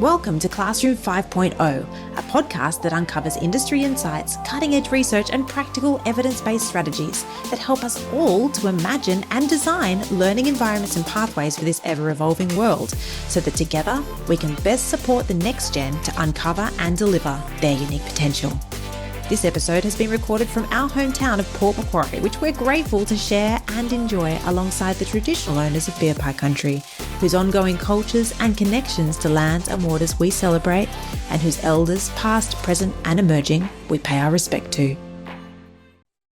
Welcome to Classroom 5.0, a podcast that uncovers industry insights, cutting-edge research and practical evidence-based strategies that help us all to imagine and design learning environments and pathways for this ever-evolving world, so that together we can best support the next gen to uncover and deliver their unique potential. This episode has been recorded from our hometown of Port Macquarie, which we're grateful to share and enjoy alongside the traditional owners of Beer Pie Country, whose ongoing cultures and connections to lands and waters we celebrate, and whose elders, past, present and emerging, we pay our respect to.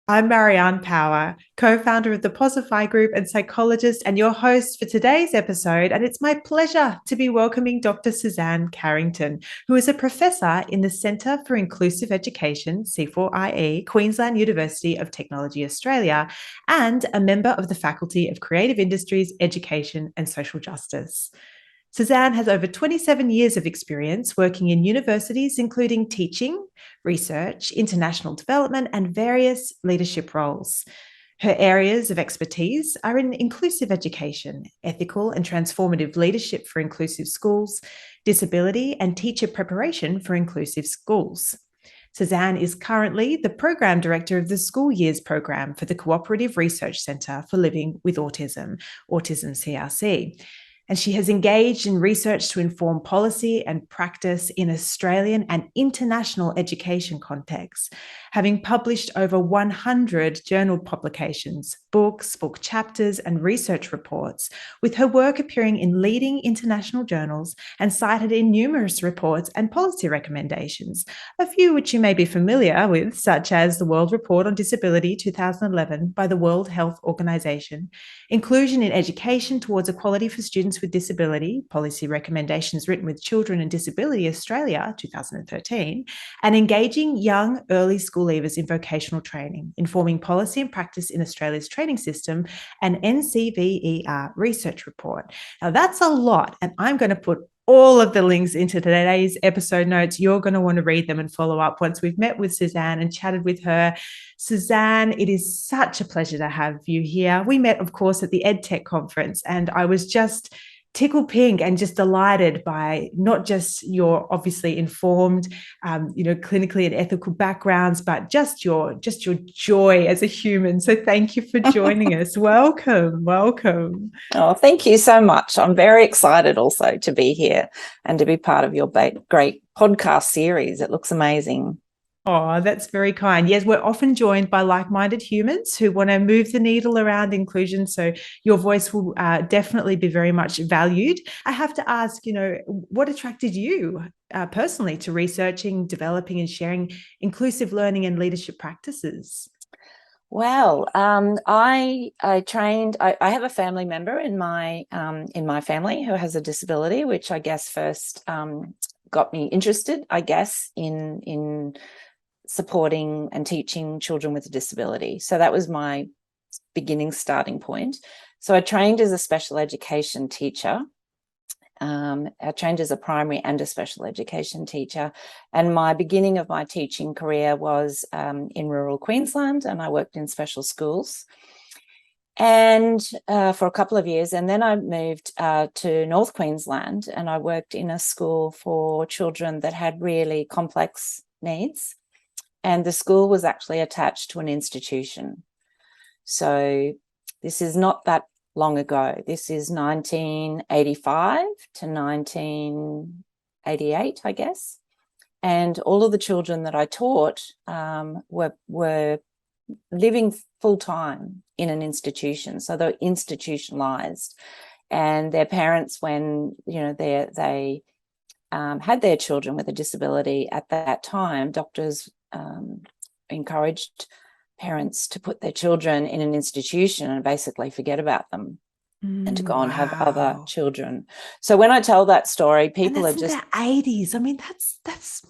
I'm Marianne Power, co-founder of the Posify Group and psychologist and your host for today's episode. And it's my pleasure to be welcoming Dr. Suzanne Carrington, who is a professor in the Centre for Inclusive Education, C4IE, Queensland University of Technology, Australia, and a member of the Faculty of Creative Industries, Education and Social Justice. Suzanne has over 27 years of experience working in universities, including teaching, research, international development, and various leadership roles. Her areas of expertise are in inclusive education, ethical and transformative leadership for inclusive schools, disability, and teacher preparation for inclusive schools. Suzanne is currently the Program Director of the School Years Program for the Cooperative Research Centre for Living with Autism, Autism CRC. And she has engaged in research to inform policy and practice in Australian and international education contexts, having published over 100 journal publications, books, book chapters, and research reports, with her work appearing in leading international journals and cited in numerous reports and policy recommendations, a few which you may be familiar with, such as the World Report on Disability 2011 by the World Health Organization, Inclusion in Education Towards Equality for Students with Disability, Policy Recommendations Written with Children and Disability Australia, 2013, and Engaging Young Early School Leavers in Vocational Training, Informing Policy and Practice in Australia's Training System, and NCVER Research Report. Now that's a lot, and I'm going to put all of the links into today's episode notes. You're going to want to read them and follow up once we've met with Suzanne and chatted with her. Suzanne, it is such a pleasure to have you here. We met, of course, at the EdTech conference, and I was just tickled pink and just delighted by not just your obviously informed, clinically and ethical backgrounds, but just your joy as a human. So thank you for joining us. Welcome. Oh, thank you so much. I'm very excited also to be here and to be part of your great podcast series. It looks amazing. Oh, that's very kind. Yes, we're often joined by like-minded humans who want to move the needle around inclusion. So your voice will definitely be very much valued. I have to ask, what attracted you personally to researching, developing and sharing inclusive learning and leadership practices? Well, I have a family member in my family who has a disability, which I guess first got me interested, in supporting and teaching children with a disability. So that was my starting point. So I trained as a special education teacher. I trained as a primary and a special education teacher. And my beginning of my teaching career was in rural Queensland, and I worked in special schools and for a couple of years. And then I moved to North Queensland, and I worked in a school for children that had really complex needs. And the school was actually attached to an institution. So this is not that long ago. This is 1985 to 1988, I guess. And all of the children that I taught were living full-time in an institution. So they're institutionalized. And their parents, when they had their children with a disability at that time, doctors encouraged parents to put their children in an institution and basically forget about them and to go and have other children. So when I tell that story, people are just in the 80s. I mean, that's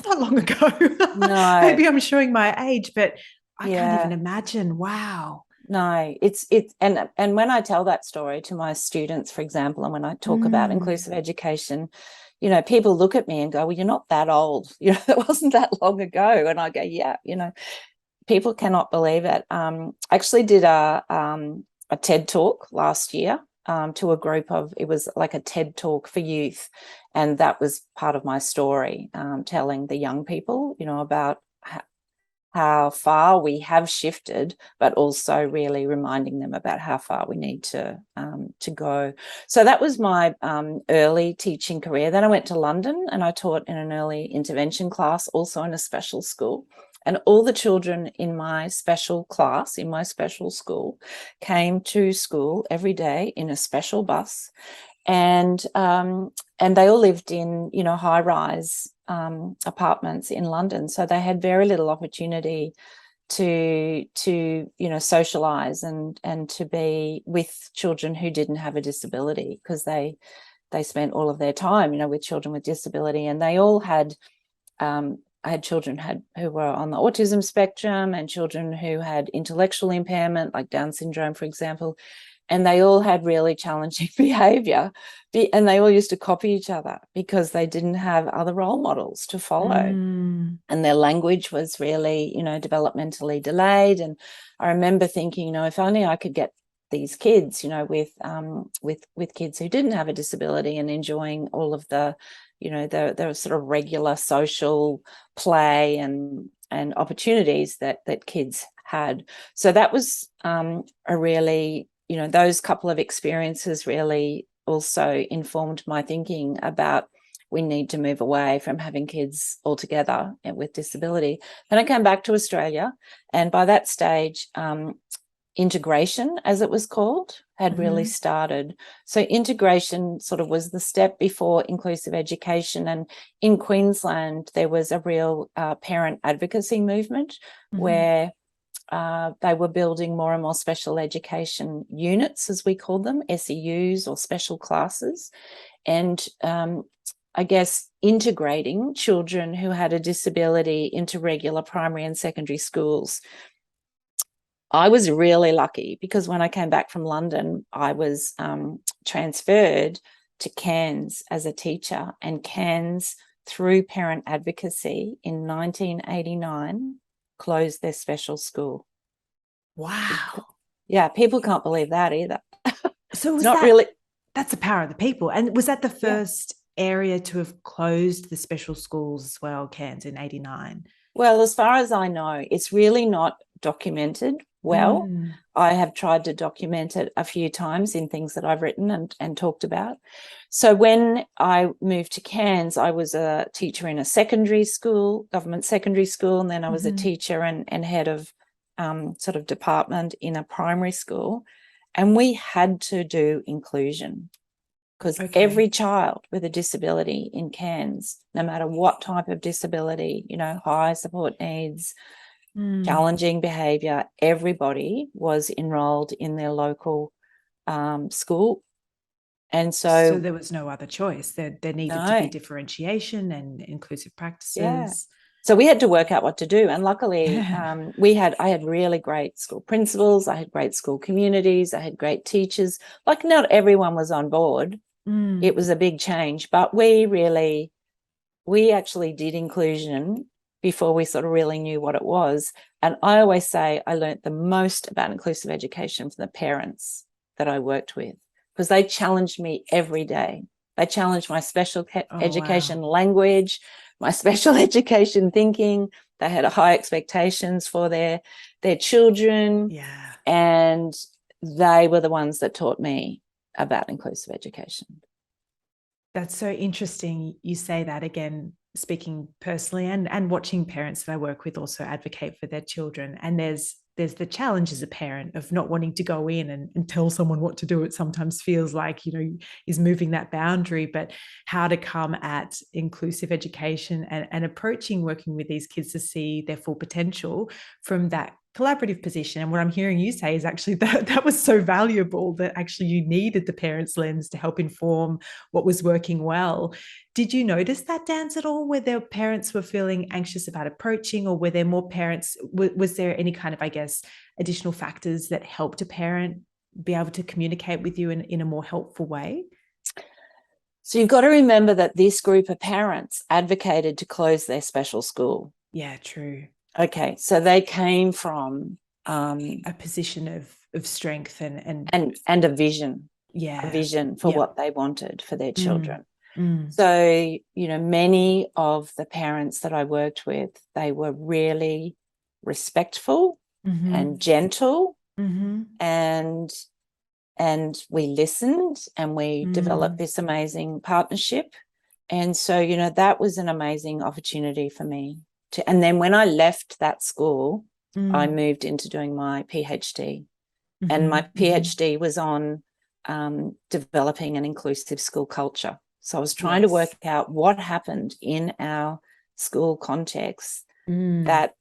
not long ago. No, maybe I'm showing my age, but I can't even imagine. Wow. No, it's and when I tell that story to my students, for example, and when I talk about inclusive education, people look at me and go, well, you're not that old. It wasn't that long ago. And I go, yeah, people cannot believe it. I actually did a TED talk last year to a group of, it was like a TED talk for youth. And that was part of my story, telling the young people, about how far we have shifted, but also really reminding them about how far we need to go. So that was my early teaching career. Then I went to London and I taught in an early intervention class, also in a special school. And all the children in my special class, in my special school, came to school every day in a special bus. And they all lived in, high-rise apartments in London. So they had very little opportunity to socialize and to be with children who didn't have a disability, because they spent all of their time, with children with disability. And they all had, I had children who were on the autism spectrum, and children who had intellectual impairment, like Down syndrome, for example. And they all had really challenging behavior, and they all used to copy each other because they didn't have other role models to follow. And their language was really, developmentally delayed. And I remember thinking, if only I could get these kids, with kids who didn't have a disability and enjoying all of the, the sort of regular social play and opportunities that kids had. So that was a really, those couple of experiences really also informed my thinking about, we need to move away from having kids altogether with disability. Then I came back to Australia, and by that stage, integration, as it was called, had really started. So integration sort of was the step before inclusive education. And in Queensland, there was a real parent advocacy movement where they were building more and more special education units, as we called them, SEUs, or special classes. And I guess integrating children who had a disability into regular primary and secondary schools. I was really lucky because when I came back from London, I was transferred to Cairns as a teacher, and Cairns, through parent advocacy in 1989, closed their special school. Wow. Yeah, people can't believe that either. So was not really. That's the power of the people. And was that the first area to have closed the special schools as well, Cairns, in 89? Well, as far as I know, it's really not documented well. I have tried to document it a few times in things that I've written and talked about. So when I moved to Cairns, I was a teacher in a secondary school, government secondary school, and then I was a teacher and head of sort of department in a primary school. And we had to do inclusion, because every child with a disability in Cairns, no matter what type of disability, high support needs, challenging behaviour, everybody was enrolled in their local school. And so there was no other choice. There needed to be differentiation and inclusive practices. Yeah. So we had to work out what to do. And luckily, I had really great school principals. I had great school communities. I had great teachers. Like, not everyone was on board. It was a big change, but we actually did inclusion before we sort of really knew what it was. And I always say I learned the most about inclusive education from the parents that I worked with, because they challenged me every day. They challenged my special education language, my special education thinking. They had high expectations for their children. Yeah. And they were the ones that taught me about inclusive education. That's so interesting. You say that again, speaking personally and watching parents that I work with also advocate for their children. And there's the challenge as a parent of not wanting to go in and tell someone what to do. It sometimes feels like, is moving that boundary, but how to come at inclusive education and approaching working with these kids to see their full potential from that collaborative position. And what I'm hearing you say is actually that was so valuable, that actually you needed the parents' lens to help inform what was working well. Did you notice that, Dance, at all, where their parents were feeling anxious about approaching, or were there more parents? Was there any kind of, I guess, additional factors that helped a parent be able to communicate with you in a more helpful way? So you've got to remember that this group of parents advocated to close their special school. Yeah, true. Okay, so they came from a position of strength and a vision. a vision for what they wanted for their children. Mm. So, many of the parents that I worked with, they were really respectful and gentle, and we listened, and we developed this amazing partnership. And so, that was an amazing opportunity for me and then when I left that school, I moved into doing my PhD, and my PhD was on developing an inclusive school culture. So I was trying to work out what happened in our school context that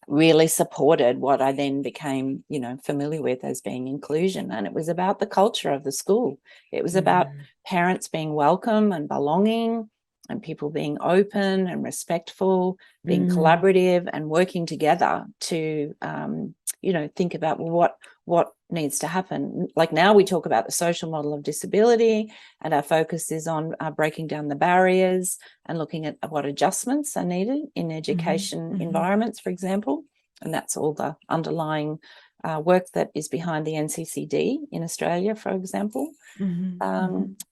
really supported what I then became, familiar with as being inclusion. And it was about the culture of the school. It was about parents being welcome and belonging, and people being open and respectful, being collaborative and working together to, think about what needs to happen. Like now we talk about the social model of disability, and our focus is on breaking down the barriers and looking at what adjustments are needed in education environments, for example. And that's all the underlying work that is behind the NCCD in Australia, for example.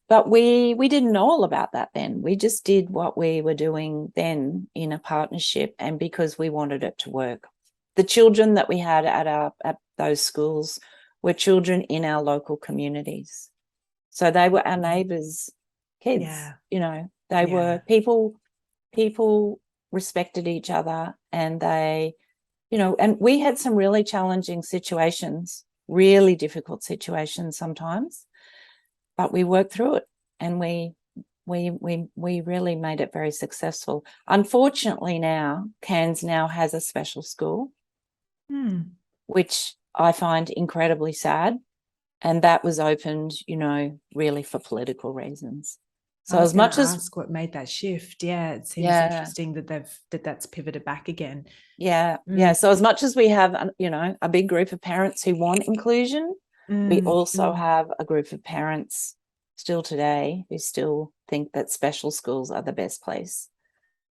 But we didn't know all about that then. We just did what we were doing then in a partnership, and because we wanted it to work. The children that we had at those schools were children in our local communities. So they were our neighbours' kids. They were people respected each other, and they, and we had some really challenging situations, really difficult situations sometimes, but we worked through it, and we really made it very successful. Unfortunately, now Cairns now has a special school, which I find incredibly sad, and that was opened, really for political reasons. So I was as much as ask what made that shift. It seems interesting that that's pivoted back again. So as much as we have a big group of parents who want inclusion, we also have a group of parents still today who still think that special schools are the best place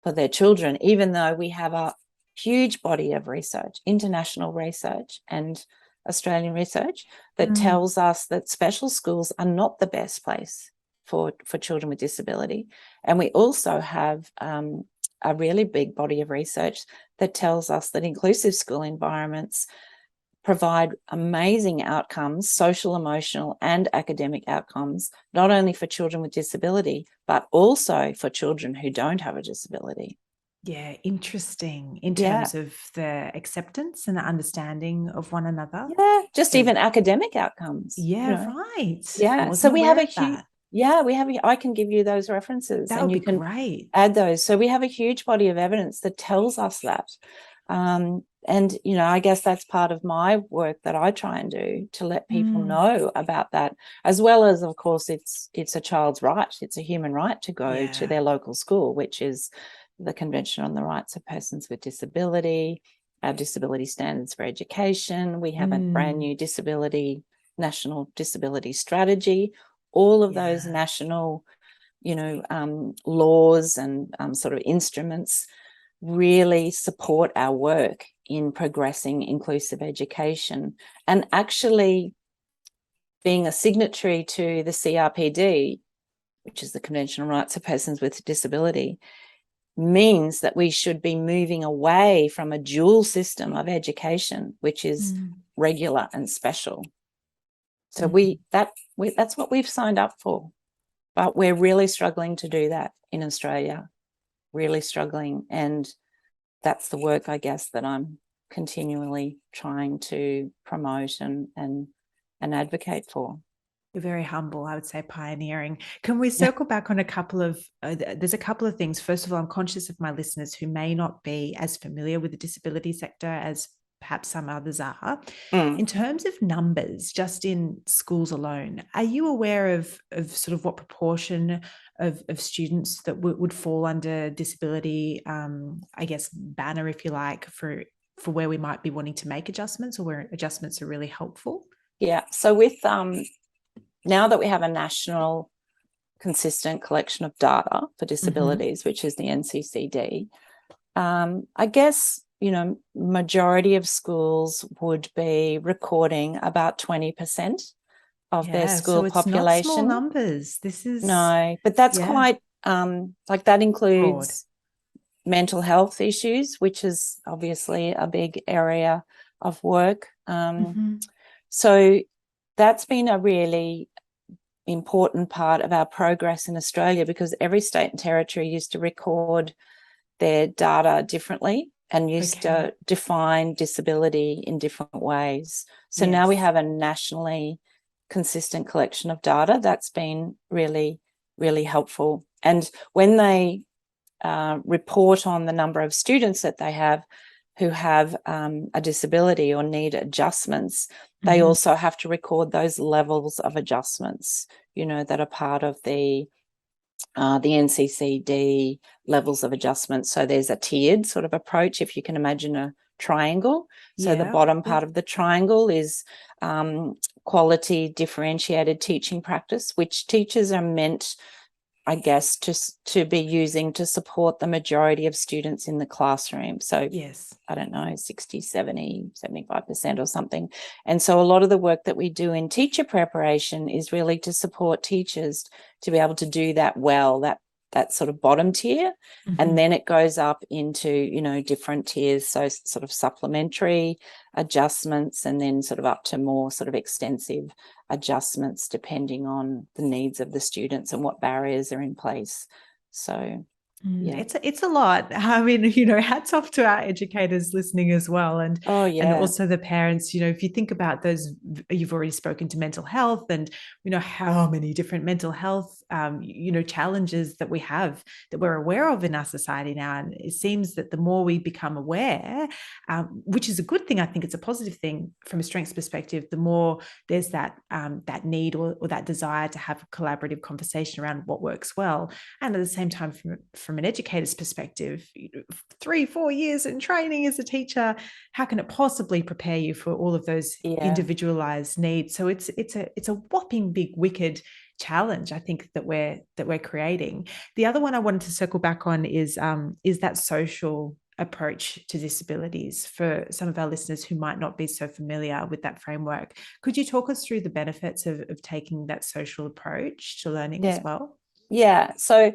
for their children, even though we have a huge body of research, international research and Australian research, that tells us that special schools are not the best place for children with disability. And we also have a really big body of research that tells us that inclusive school environments provide amazing outcomes, social, emotional, and academic outcomes, not only for children with disability, but also for children who don't have a disability. Yeah, interesting in terms of the acceptance and the understanding of one another. Yeah, just even academic outcomes. Right. Yeah, so we have a huge. I can give you those references, that and would you be can great. add those. So we have a huge body of evidence that tells us that. And, I guess that's part of my work that I try and do, to let people know about that, as well as, of course, it's a child's right. It's a human right to go to their local school, which is the Convention on the Rights of Persons with Disability, our disability standards for education. We have a brand new national disability strategy. All of those national, laws and sort of instruments really support our work in progressing inclusive education. And actually being a signatory to the CRPD, which is the Convention on Rights of Persons with Disability, means that we should be moving away from a dual system of education, which is regular and special. So that's what we've signed up for. But we're really struggling to do that in Australia, really struggling. And that's the work, I guess, that I'm continually trying to promote and advocate for. You're very humble, I would say pioneering. Can we circle back on a couple of, there's a couple of things. First of all, I'm conscious of my listeners who may not be as familiar with the disability sector as perhaps some others are. In terms of numbers, just in schools alone, are you aware of sort of what proportion of students that would fall under disability, I guess, banner, if you like, for where we might be wanting to make adjustments, or where adjustments are really helpful? Yeah. So with now that we have a national consistent collection of data for disabilities, which is the NCCD, I guess, majority of schools would be recording about 20% of their Yeah, so school it's not small population. numbers. This is, No, but that's yeah, quite like that broad. includes mental health issues, which is obviously a big area of work. So that's been a really important part of our progress in Australia, because every state and territory used to record their data differently and used to define disability in different ways. So now we Yes. have a nationally consistent collection of data. That's been really, really helpful. And when they report on the number of students that they have who have a disability or need adjustments, they also have to record those levels of adjustments, you know, that are part of the NCCD levels of adjustment. So there's a tiered sort of approach, if you can imagine a triangle. So the bottom part of the triangle is quality differentiated teaching practice, which teachers are meant, I guess, to be using to support the majority of students in the classroom. So Yes. I don't know, 60, 70, 75% or something. And so a lot of the work that we do in teacher preparation is really to support teachers to be able to do that well, that sort of bottom tier. And then it goes up into, you know, different tiers. So sort of supplementary adjustments, and then sort of up to more sort of extensive adjustments depending on the needs of the students and what barriers are in place. So yeah. It's a lot. I mean, you know, hats off to our educators listening as well, and also the parents. You know, if you think about those, you've already spoken to mental health, and you know how many different mental health, you know, challenges that we have that we're aware of in our society now. And it seems that the more we become aware, which is a good thing, I think it's a positive thing from a strengths perspective, the more there's that that need or that desire to have a collaborative conversation around what works well, and at the same time, from an educator's perspective, 3-4 years in training as a teacher, how can it possibly prepare you for all of those individualized needs? So it's a whopping big wicked challenge, I think, that we're creating. The other one I wanted to circle back on is that social approach to disabilities for some of our listeners who might not be so familiar with that framework. Could you talk us through the benefits of taking that social approach to learning as well? Yeah. So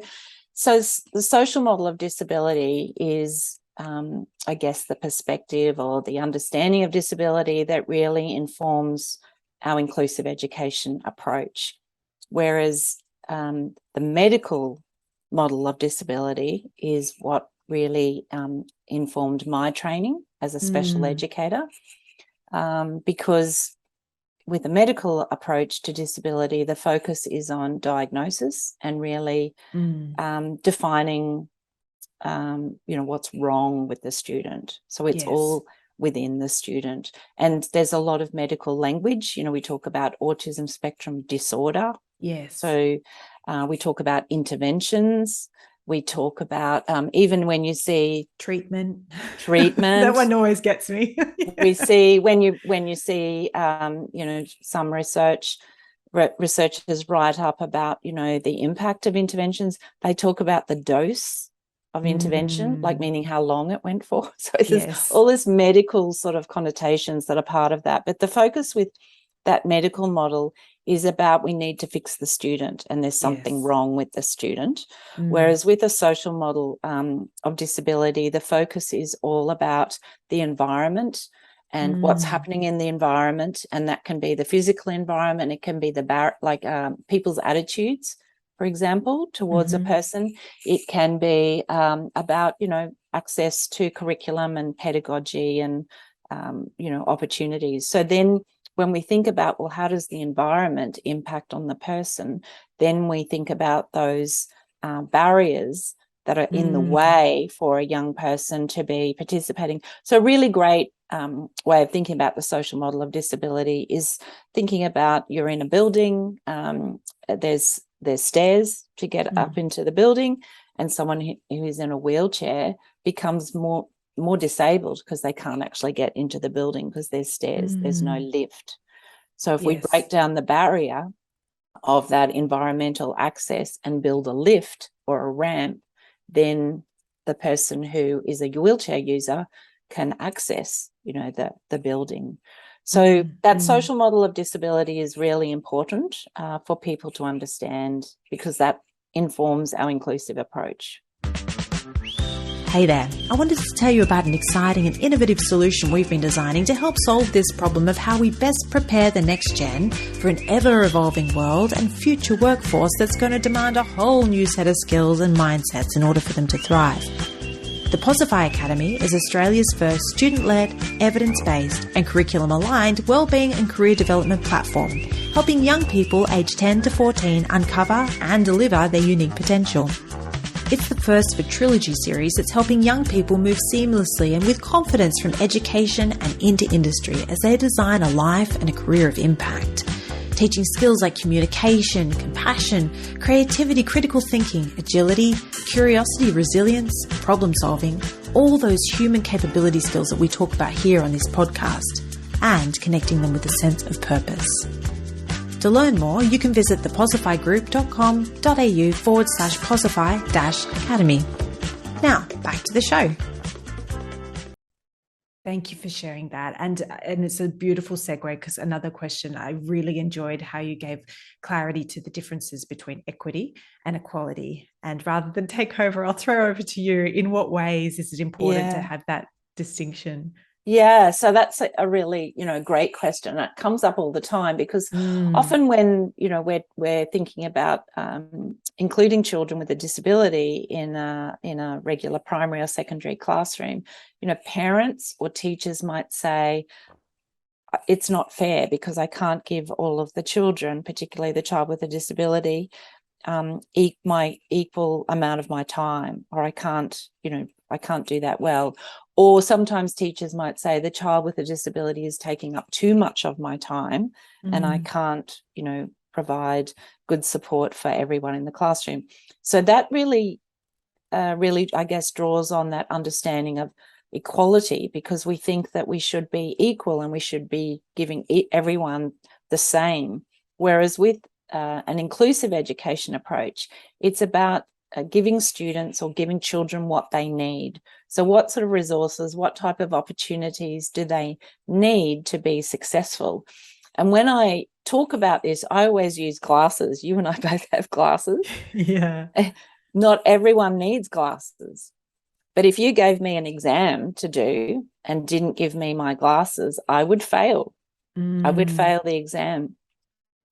the social model of disability is, I guess, the perspective or the understanding of disability that really informs our inclusive education approach. Whereas the medical model of disability is what really informed my training as a special educator, because with a medical approach to disability, the focus is on diagnosis and really defining, you know, what's wrong with the student. So it's all within the student. And there's a lot of medical language. You know, we talk about autism spectrum disorder. Yes. So we talk about interventions. We talk about even when you see treatment. That one always gets me. We see when you see you know, some researchers write up about, you know, the impact of interventions. They talk about the dose of intervention, like meaning how long it went for. So there's all this medical sort of connotations that are part of that. But the focus with that medical model is about we need to fix the student and there's something wrong with the student. Whereas with a social model of disability, the focus is all about the environment and what's happening in the environment. And that can be the physical environment. It can be the people's attitudes, for example, towards a person. It can be about, you know, access to curriculum and pedagogy and, you know, opportunities. So then when we think about, well, how does the environment impact on the person, then we think about those barriers that are in the way for a young person to be participating. So a really great way of thinking about the social model of disability is thinking about you're in a building, there's stairs to get up into the building, and someone who is in a wheelchair becomes more disabled because they can't actually get into the building because there's stairs, there's no lift. So if we break down the barrier of that environmental access and build a lift or a ramp, then the person who is a wheelchair user can access, you know, the building. So that social model of disability is really important for people to understand, because that informs our inclusive approach. Hey there, I wanted to tell you about an exciting and innovative solution we've been designing to help solve this problem of how we best prepare the next gen for an ever-evolving world and future workforce that's going to demand a whole new set of skills and mindsets in order for them to thrive. The Posify Academy is Australia's first student-led, evidence-based and curriculum-aligned wellbeing and career development platform, helping young people aged 10 to 14 uncover and deliver their unique potential. It's the first of a trilogy series that's helping young people move seamlessly and with confidence from education and into industry as they design a life and a career of impact. Teaching skills like communication, compassion, creativity, critical thinking, agility, curiosity, resilience, problem solving, all those human capability skills that we talk about here on this podcast, and connecting them with a sense of purpose. To learn more, you can visit theposifygroup.com.au/posify-academy. Now, back to the show. Thank you for sharing that. And it's a beautiful segue, because another question, I really enjoyed how you gave clarity to the differences between equity and equality. And rather than take over, I'll throw over to you. In what ways is it important to have that distinction? Yeah, so that's a really, great question. It comes up all the time, because often when, we're thinking about including children with a disability in a regular primary or secondary classroom, parents or teachers might say, it's not fair because I can't give all of the children, particularly the child with a disability, my equal amount of my time, or I can't do that well. Or sometimes teachers might say the child with a disability is taking up too much of my time and I can't, provide good support for everyone in the classroom. So that really, I guess, draws on that understanding of equality, because we think that we should be equal and we should be giving everyone the same. Whereas with an inclusive education approach, it's about giving students or giving children what they need. So what sort of resources, what type of opportunities do they need to be successful? And when I talk about this, I always use glasses. You and I both have glasses. Yeah. Not everyone needs glasses. But if you gave me an exam to do and didn't give me my glasses, I would fail. I would fail the exam.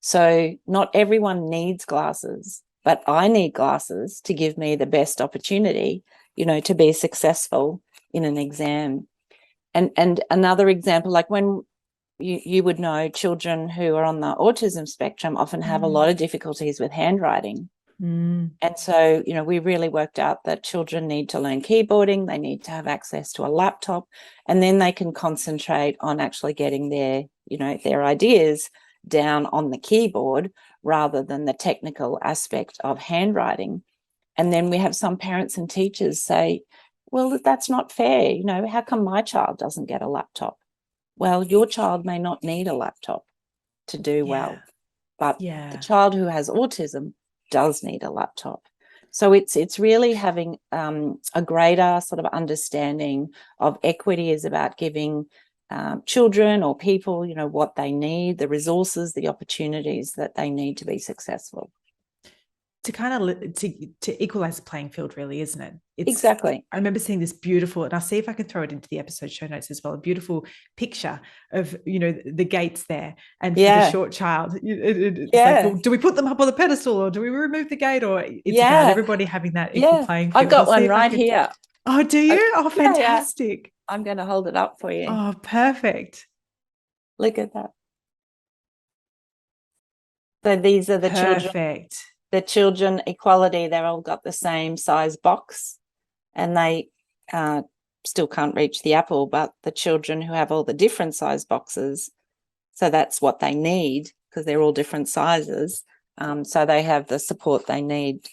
So not everyone needs glasses, but I need glasses to give me the best opportunity, to be successful in an exam. And another example, like when you would know children who are on the autism spectrum often have a lot of difficulties with handwriting. And so, we really worked out that children need to learn keyboarding, they need to have access to a laptop, and then they can concentrate on actually getting their ideas down on the keyboard rather than the technical aspect of handwriting. And then we have some parents and teachers say, well, that's not fair. How come my child doesn't get a laptop? Well, your child may not need a laptop to do well, but the child who has autism does need a laptop. So it's really having a greater sort of understanding of equity is about giving children or people, what they need, the resources, the opportunities that they need to be successful. To kind of to equalize the playing field, really, isn't it? Exactly. I remember seeing this beautiful, and I'll see if I can throw it into the episode show notes as well, a beautiful picture of, the gates there. And for the short child, it's like, well, do we put them up on the pedestal or do we remove the gate? Or it's about everybody having that equal playing field. I've got one right here. Oh, do you? Oh, fantastic. Yeah. I'm going to hold it up for you. Oh, perfect. Look at that. So these are the children. Perfect. The children equality, they've all got the same size box and they still can't reach the apple, but the children who have all the different size boxes, so that's what they need because they're all different sizes, so they have the support they need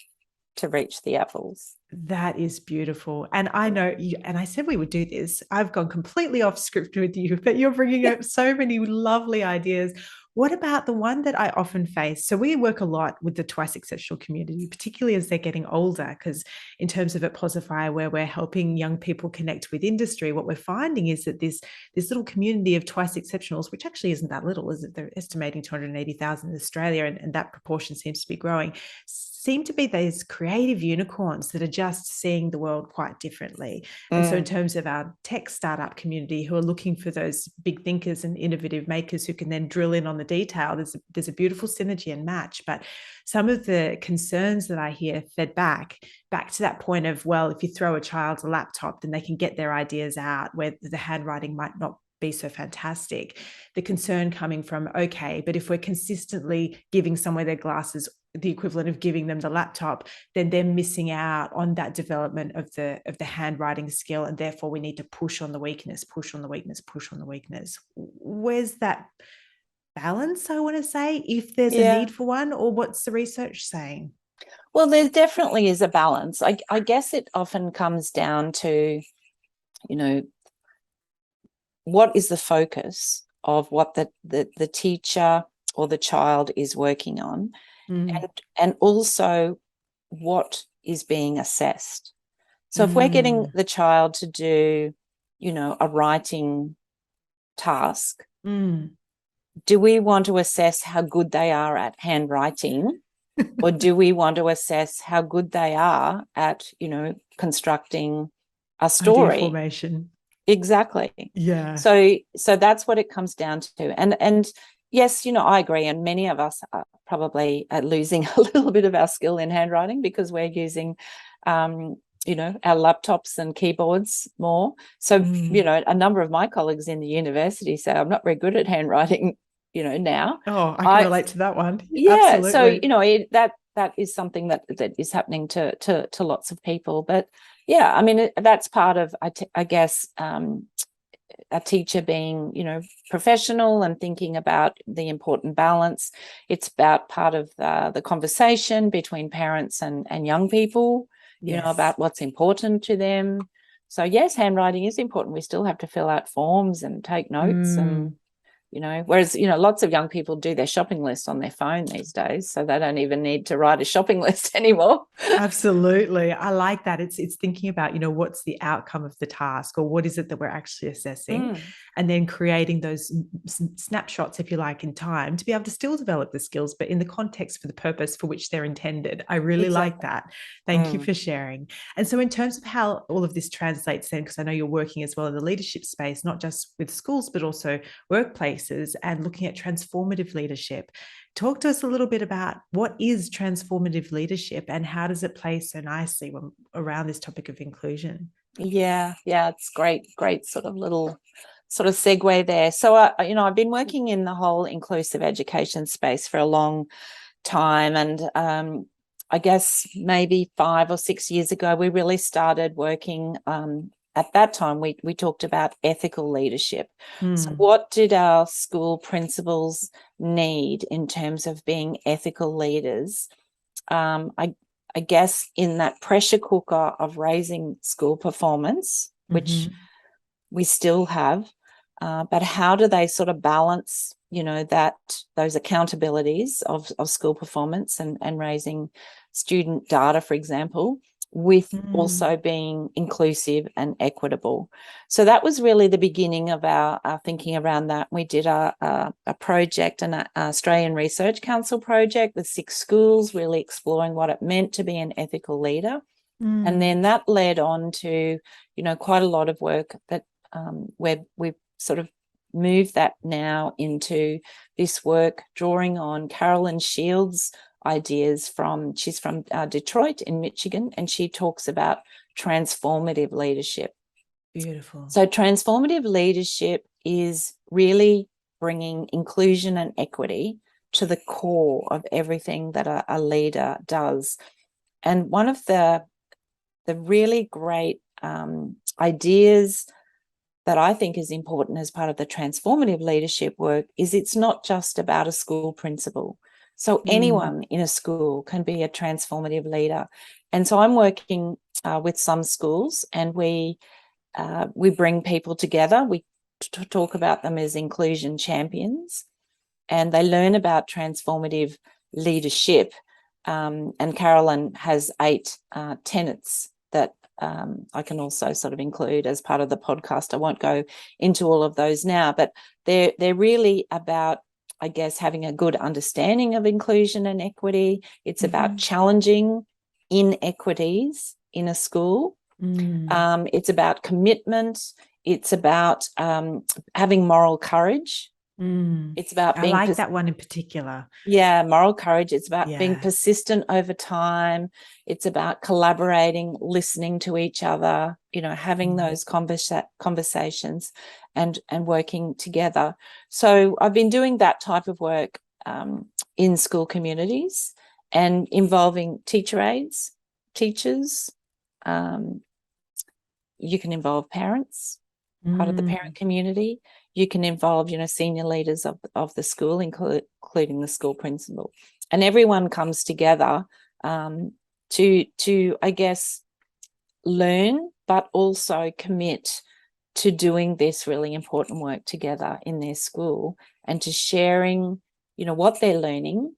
to reach the apples. That is beautiful. And I know you, and I said we would do this. I've gone completely off script with you, but you're bringing up so many lovely ideas What about the one that I often face? So we work a lot with the twice exceptional community, particularly as they're getting older, because in terms of at Posify, where we're helping young people connect with industry, what we're finding is that this little community of twice exceptionals, which actually isn't that little, is it? They're estimating 280,000 in Australia, and that proportion seems to be growing, seem to be these creative unicorns that are just seeing the world quite differently. And so in terms of our tech startup community who are looking for those big thinkers and innovative makers who can then drill in on the detail, there's a beautiful synergy and match. But some of the concerns that I hear fed back to that point of, well, if you throw a child a laptop, then they can get their ideas out where the handwriting might not be so fantastic. The concern coming from, okay, but if we're consistently giving someone their glasses, the equivalent of giving them the laptop, then they're missing out on that development of the handwriting skill, and therefore we need to push on the weakness. Where's that balance, I want to say, if there's a need for one, or what's the research saying? Well, there definitely is a balance. I guess it often comes down to, what is the focus of what the teacher or the child is working on, and also what is being assessed. So if we're getting the child to do, a writing task, do we want to assess how good they are at handwriting? Or do we want to assess how good they are at, constructing a story? Idea formation. Exactly. Yeah. So that's what it comes down to. And yes, I agree. And many of us are probably losing a little bit of our skill in handwriting because we're using, our laptops and keyboards more. So, a number of my colleagues in the university say I'm not very good at handwriting, now. Oh, I can relate to that one. Yeah. Absolutely. So, that is something that is happening to lots of people. But yeah, I mean, that's part of, I guess, a teacher being, professional and thinking about the important balance. It's about part of the conversation between parents and young people, about what's important to them. So yes, handwriting is important. We still have to fill out forms and take notes and, whereas, lots of young people do their shopping list on their phone these days, so they don't even need to write a shopping list anymore. Absolutely. I like that. It's thinking about, what's the outcome of the task, or what is it that we're actually assessing, and then creating those snapshots, if you like, in time to be able to still develop the skills, but in the context for the purpose for which they're intended. I really like that. Thank you for sharing. And so in terms of how all of this translates then, because I know you're working as well in the leadership space, not just with schools, but also workplaces, and looking at transformative leadership. Talk to us a little bit about what is transformative leadership and how does it play so nicely around this topic of inclusion? Yeah, it's great sort of little sort of segue there. So, I've been working in the whole inclusive education space for a long time, and I guess maybe 5 or 6 years ago, we really started working. At that time, we talked about ethical leadership. So what did our school principals need in terms of being ethical leaders? I guess in that pressure cooker of raising school performance, which we still have, but how do they sort of balance, those accountabilities of school performance and raising student data, for example, with also being inclusive and equitable. So that was really the beginning of our thinking around that. We did a project, an Australian Research Council project with 6 schools, really exploring what it meant to be an ethical leader. And then that led on to, quite a lot of work that where we've sort of moved that now into this work, drawing on Carolyn Shields' ideas she's from Detroit in Michigan, and she talks about transformative leadership. Beautiful. So transformative leadership is really bringing inclusion and equity to the core of everything that a leader does. And one of the really great ideas that I think is important as part of the transformative leadership work is it's not just about a school principal. So anyone in a school can be a transformative leader. And so I'm working with some schools, and we bring people together. We talk about them as inclusion champions. and they learn about transformative leadership. And Carolyn has 8 tenets that I can also sort of include as part of the podcast. I won't go into all of those now, but they're really about, I guess, having a good understanding of inclusion and equity. It's about challenging inequities in a school. It's about commitment. It's about having moral courage. It's about I being like that one in particular. Yeah, moral courage. It's about being persistent over time. It's about collaborating, listening to each other, having those conversations and working together. So I've been doing that type of work in school communities and involving teacher aides, teachers. You can involve parents, part of the parent community. You can involve, senior leaders of the school, including the school principal, and everyone comes together to I guess learn, but also commit to doing this really important work together in their school and to sharing, what they're learning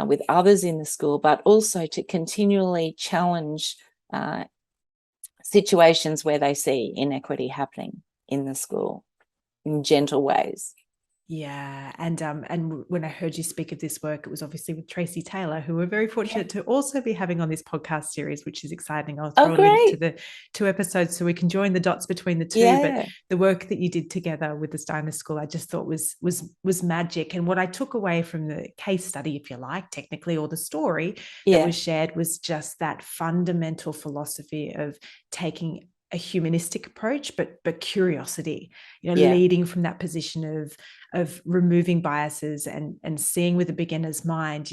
with others in the school, but also to continually challenge situations where they see inequity happening in the school in gentle ways. Yeah, and when I heard you speak of this work, it was obviously with Tracy Taylor, who we're very fortunate to also be having on this podcast series, which is exciting. I'll throw a link to the 2 episodes so we can join the dots between the 2. But the work that you did together with the Steiner School, I just thought was magic. And what I took away from the case study, if you like, technically, or the story that was shared, was just that fundamental philosophy of taking a humanistic approach, but curiosity, leading from that position of removing biases and seeing with a beginner's mind,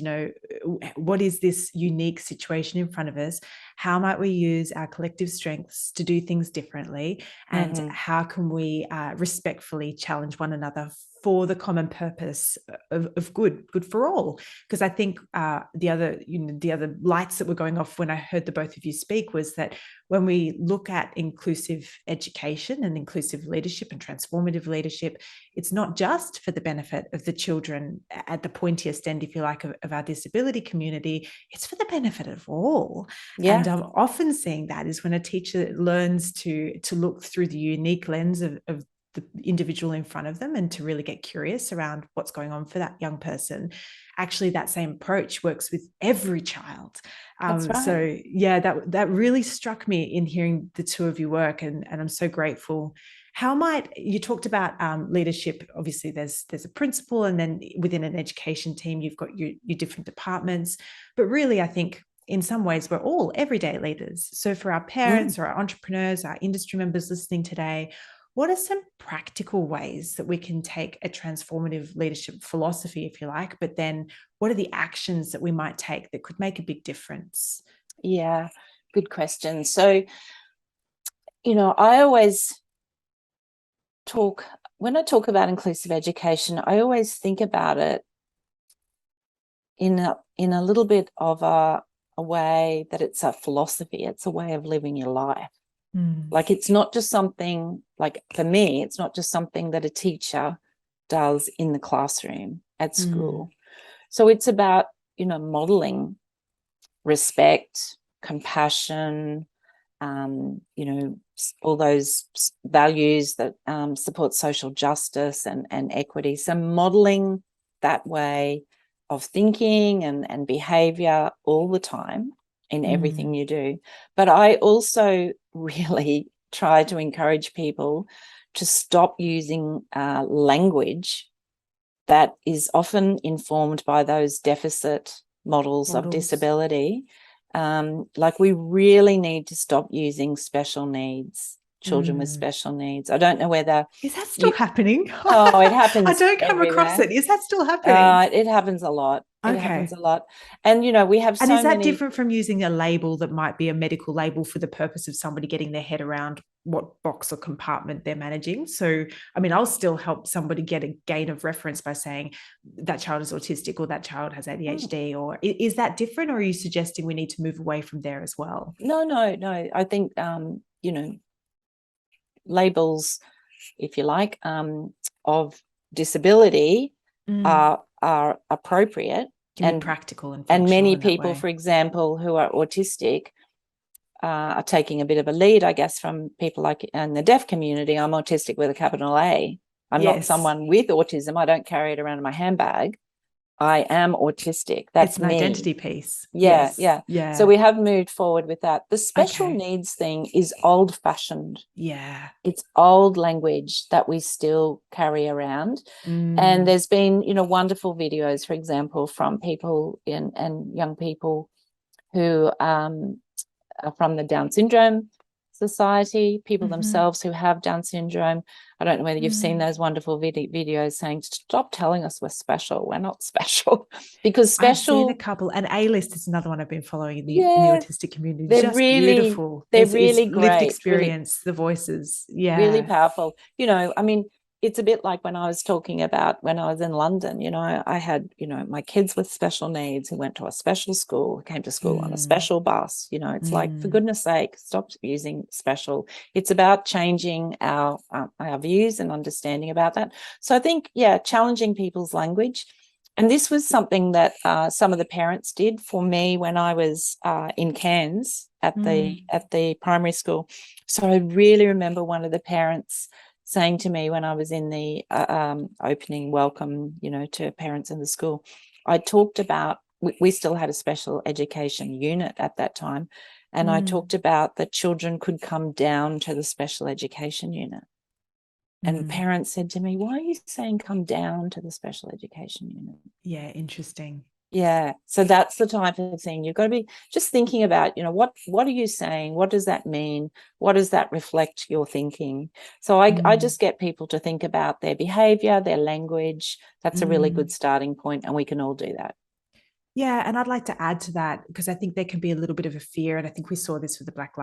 what is this unique situation in front of us? How might we use our collective strengths to do things differently? And how can we respectfully challenge one another for the common purpose of good for all? Because I think the other lights that were going off when I heard the both of you speak was that when we look at inclusive education and inclusive leadership and transformative leadership, it's not just for the benefit of the children at the pointiest end, if you like, of our disability community. It's for the benefit of all. And I'm often seeing that is when a teacher learns to look through the unique lens of the individual in front of them and to really get curious around what's going on for that young person. Actually, that same approach works with every child. That's right. So yeah, that really struck me in hearing the 2 of you work, and I'm so grateful. How might you talked about leadership? Obviously, there's a principal, and then within an education team, you've got your different departments. But really, I think in some ways, we're all everyday leaders. So for our parents or our entrepreneurs, our industry members listening today, what are some practical ways that we can take a transformative leadership philosophy, if you like, but then what are the actions that we might take that could make a big difference? Yeah, good question. So, I always when I talk about inclusive education, I always think about it in a little bit of a way that it's a philosophy. It's a way of living your life. Like, it's not just something, like for me, it's not just something that a teacher does in the classroom at school. So it's about, modeling respect, compassion, all those values that support social justice and equity. So modeling that way of thinking and behavior all the time in everything you do. But I also really try to encourage people to stop using language that is often informed by those deficit models of disability. Like, we really need to stop using special needs, children with special needs. I don't know whether... Is that still happening? Oh, it happens. I don't come across it. Is that still happening? It happens a lot. It happens a lot. And, we have and is that different from using a label that might be a medical label for the purpose of somebody getting their head around what box or compartment they're managing? So, I mean, I'll still help somebody get a gain of reference by saying that child is autistic or that child has ADHD, or is that different? Or are you suggesting we need to move away from there as well? No. I think, labels, if you like, of disability are are appropriate Can be practical and and functional many in that people, way. for example, who are autistic are taking a bit of a lead, I guess, from people like in the deaf community. I'm autistic with a capital A. I'm not someone with autism. I don't carry it around in my handbag. I am autistic. That's It's an me. identity piece. Yeah, Yes. yeah. So we have moved forward with that. The special Okay. needs thing is old-fashioned. Yeah. It's old language that we still carry around. And there's been, wonderful videos, for example, from people and young people who from the Down Syndrome Society, people themselves who have Down syndrome. I don't know whether you've seen those wonderful videos saying, stop telling us we're special. We're not special. Because I've seen a special, couple, and A-List is another one I've been following in the autistic community. they're Just beautiful. they're It's really lived great, really, experience, the voices. really Yeah. powerful. I mean, it's a bit like when I was talking about when I was in London, I had, my kids with special needs who went to a special school, came to school on a special bus. It's like, for goodness sake, stop using special. It's about changing our views and understanding about that. So I think, challenging people's language. And this was something that some of the parents did for me when I was in Cairns at the primary school. So I really remember one of the parents saying to me when I was in the opening welcome, to parents in the school, I talked about, we still had a special education unit at that time, and I talked about that children could come down to the special education unit. And parents said to me, why are you saying come down to the special education unit? Yeah, interesting. Yeah. So that's the type of thing you've got to be just thinking about, what are you saying? What does that mean? What does that reflect your thinking? So I just get people to think about their behavior, their language. That's a really good starting point, and we can all do that. Yeah, and I'd like to add to that, because I think there can be a little bit of a fear, and I think we saw this with the Black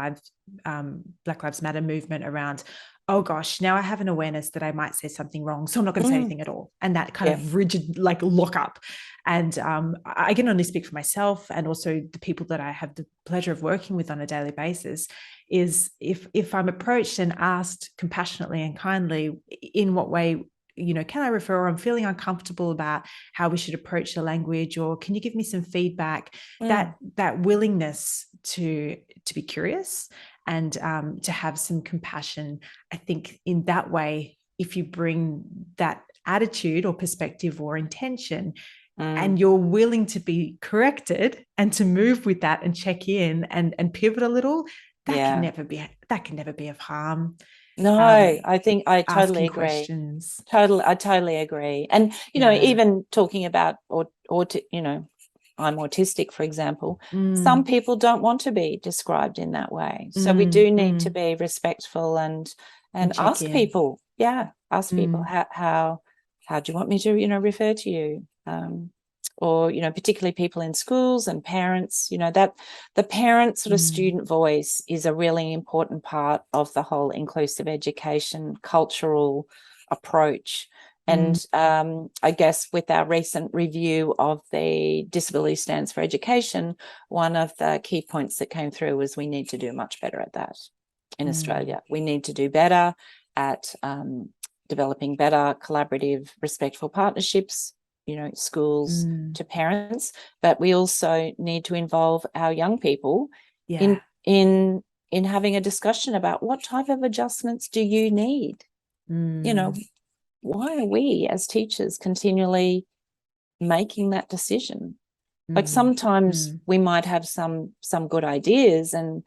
Lives Matter movement around, oh gosh, now I have an awareness that I might say something wrong, so I'm not going to say anything at all, and that kind of rigid like lock up. And I can only speak for myself, and also the people that I have the pleasure of working with on a daily basis, is if I'm approached and asked compassionately and kindly, in what way, can I refer, or I'm feeling uncomfortable about how we should approach the language, or can you give me some feedback, that willingness to be curious and to have some compassion. I think in that way, if you bring that attitude or perspective or intention, and you're willing to be corrected and to move with that and check in and pivot a little, that can never be of harm. No, I think I totally agree. Questions. I totally agree. And, even talking about, or I'm autistic, for example, some people don't want to be described in that way. So we do need to be respectful and ask people, ask people, how do you want me to, refer to you? Or, particularly people in schools and parents, that the parent sort of student voice is a really important part of the whole inclusive education cultural approach. And I guess with our recent review of the Disability Stands for Education, one of the key points that came through was we need to do much better at that in Australia. We need to do better at developing better collaborative, respectful partnerships, schools to parents, but we also need to involve our young people in having a discussion about what type of adjustments do you need. Why are we as teachers continually making that decision? Like sometimes we might have some good ideas and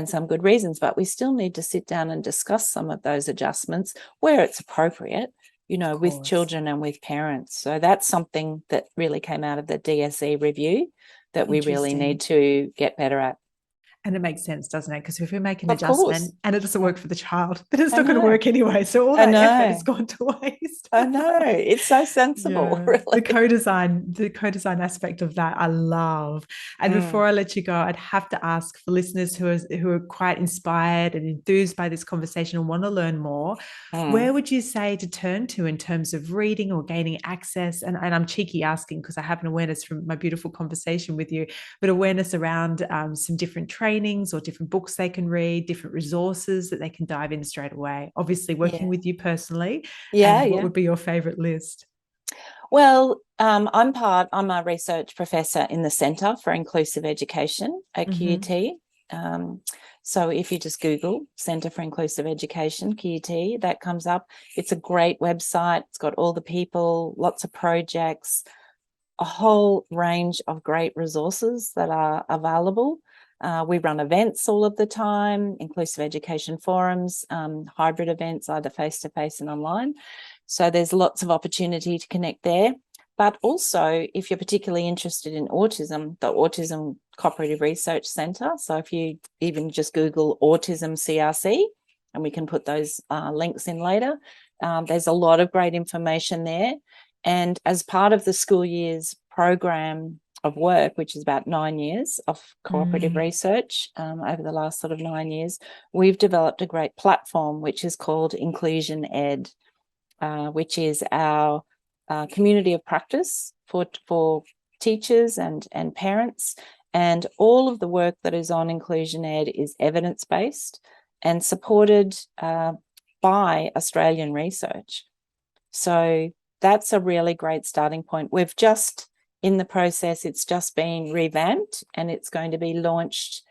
some good reasons, but we still need to sit down and discuss some of those adjustments where it's appropriate, with children and with parents. So that's something that really came out of the DSE review that we really need to get better at. And it makes sense, doesn't it? Because if we make an adjustment and it doesn't work for the child, then it's not going to work anyway. So all that effort has gone to waste. I know. It's so sensible, really. The co-design aspect of that, I love. And before I let you go, I'd have to ask, for listeners who are quite inspired and enthused by this conversation and want to learn more, where would you say to turn to in terms of reading or gaining access? And I'm cheeky asking because I have an awareness from my beautiful conversation with you, but awareness around some different trainings or different books they can read, different resources that they can dive in straight away. Obviously working with you personally. What would be your favorite list? Well, I'm a research professor in the Centre for Inclusive Education at QUT. So if you just Google Centre for Inclusive Education, QUT, that comes up. It's a great website. It's got all the people, lots of projects, a whole range of great resources that are available. We run events all of the time, inclusive education forums, hybrid events, either face-to-face and online. So there's lots of opportunity to connect there. But also, if you're particularly interested in autism, the Autism Cooperative Research Centre. So if you even just Google Autism CRC, and we can put those links in later, there's a lot of great information there. And as part of the school year's program of work, which is about 9 years of cooperative research over the last sort of 9 years, we've developed a great platform which is called Inclusion Ed, which is our community of practice for teachers and parents. And all of the work that is on Inclusion Ed is evidence-based and supported by Australian research. So that's a really great starting point. We've just in the process, it's just been revamped and it's going to be launched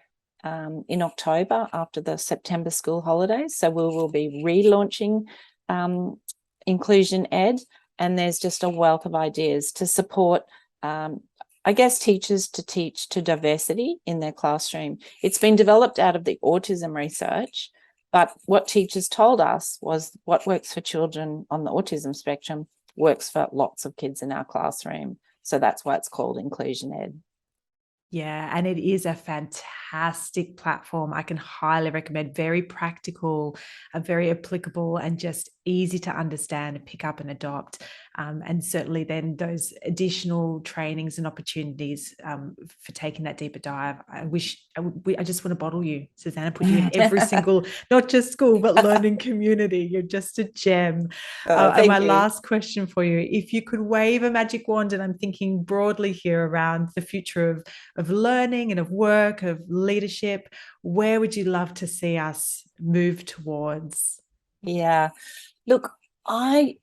in October after the September school holidays. So we will be relaunching Inclusion Ed, and there's just a wealth of ideas to support, I guess, teachers to teach to diversity in their classroom. It's been developed out of the autism research, but what teachers told us was what works for children on the autism spectrum works for lots of kids in our classroom. So that's why it's called Inclusion Ed. Yeah, and it is a fantastic platform. I can highly recommend. Very practical, very applicable, and just easy to understand and pick up and adopt. And certainly then those additional trainings and opportunities for taking that deeper dive. I just want to bottle you, Suzanne, put you in every single, not just school, but learning community. You're just a gem. And my last question for you, if you could wave a magic wand, and I'm thinking broadly here around the future of learning and of work, of leadership, where would you love to see us move towards? Yeah, look, I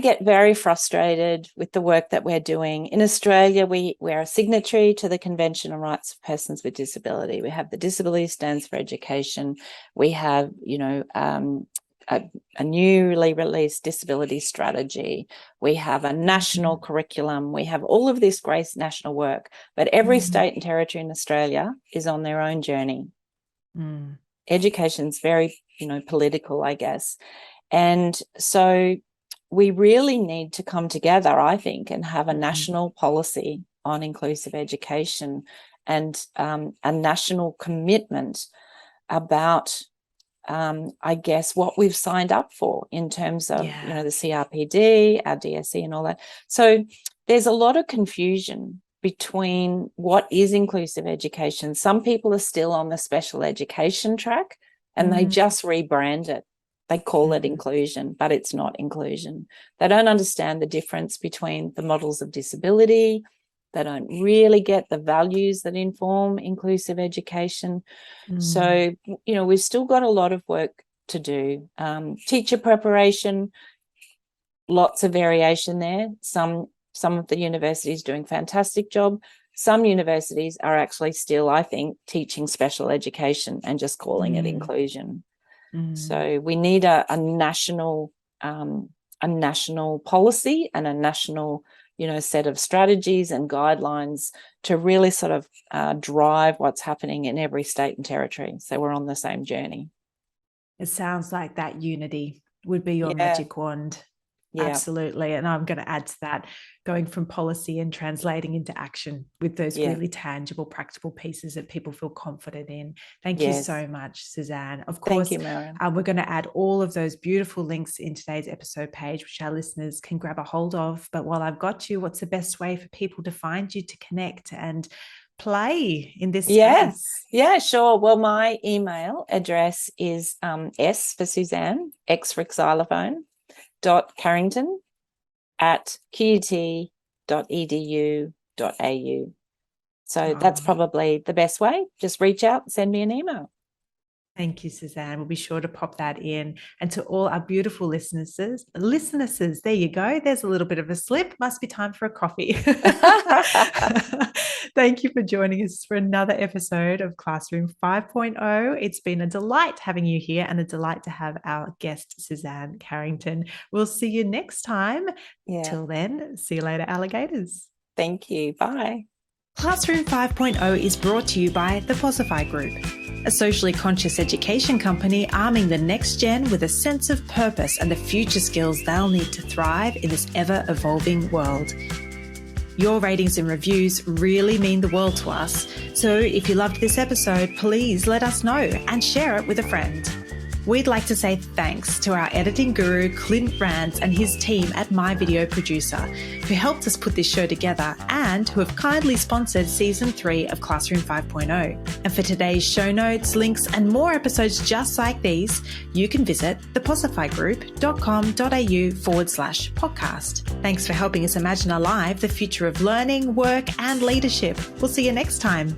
get very frustrated with the work that we're doing. In Australia, we're a signatory to the Convention on Rights of Persons with Disability. We have the Disabilities Stands for Education. We have, a newly released disability strategy. We have a national curriculum. We have all of this great national work, but every state and territory in Australia is on their own journey. Education's very, political, I guess. And so we really need to come together, I think, and have a national policy on inclusive education and a national commitment about I guess what we've signed up for in terms of, the CRPD, our DSE and all that. So there's a lot of confusion between what is inclusive education. Some people are still on the special education track and they just rebrand it. They call it inclusion, but it's not inclusion. They don't understand the difference between the models of disability. They don't really get the values that inform inclusive education. So, we've still got a lot of work to do. Teacher preparation, lots of variation there. Some of the universities doing a fantastic job. Some universities are actually still, I think, teaching special education and just calling it inclusion. So we need a national policy and a national set of strategies and guidelines to really sort of drive what's happening in every state and territory. So we're on the same journey. It sounds like that unity would be your magic wand. Yeah. Absolutely. And I'm going to add to that, going from policy and translating into action with those really tangible, practical pieces that people feel confident in. Thank you so much, Suzanne. Of course, thank you, Marion. We're going to add all of those beautiful links in today's episode page, which our listeners can grab a hold of. But while I've got you, what's the best way for people to find you, to connect and play in this space? Yeah, sure. Well, my email address is S for Suzanne, X for xylophone, .carrington@qut.edu.au. So that's probably the best way. Just reach out, send me an email. Thank you, Suzanne. We'll be sure to pop that in. And to all our beautiful listeners, there you go. There's a little bit of a slip. Must be time for a coffee. Thank you for joining us for another episode of Classroom 5.0. It's been a delight having you here and a delight to have our guest, Suzanne Carrington. We'll see you next time. Yeah. Till then, see you later, alligators. Thank you. Bye. Classroom 5.0 is brought to you by the Posify Group, a socially conscious education company arming the next gen with a sense of purpose and the future skills they'll need to thrive in this ever-evolving world. Your ratings and reviews really mean the world to us, so if you loved this episode, please let us know and share it with a friend. We'd like to say thanks to our editing guru, Clint Rands, and his team at My Video Producer, who helped us put this show together and who have kindly sponsored Season 3 of Classroom 5.0. And for today's show notes, links, and more episodes just like these, you can visit theposifygroup.com.au/podcast. Thanks for helping us imagine alive the future of learning, work, and leadership. We'll see you next time.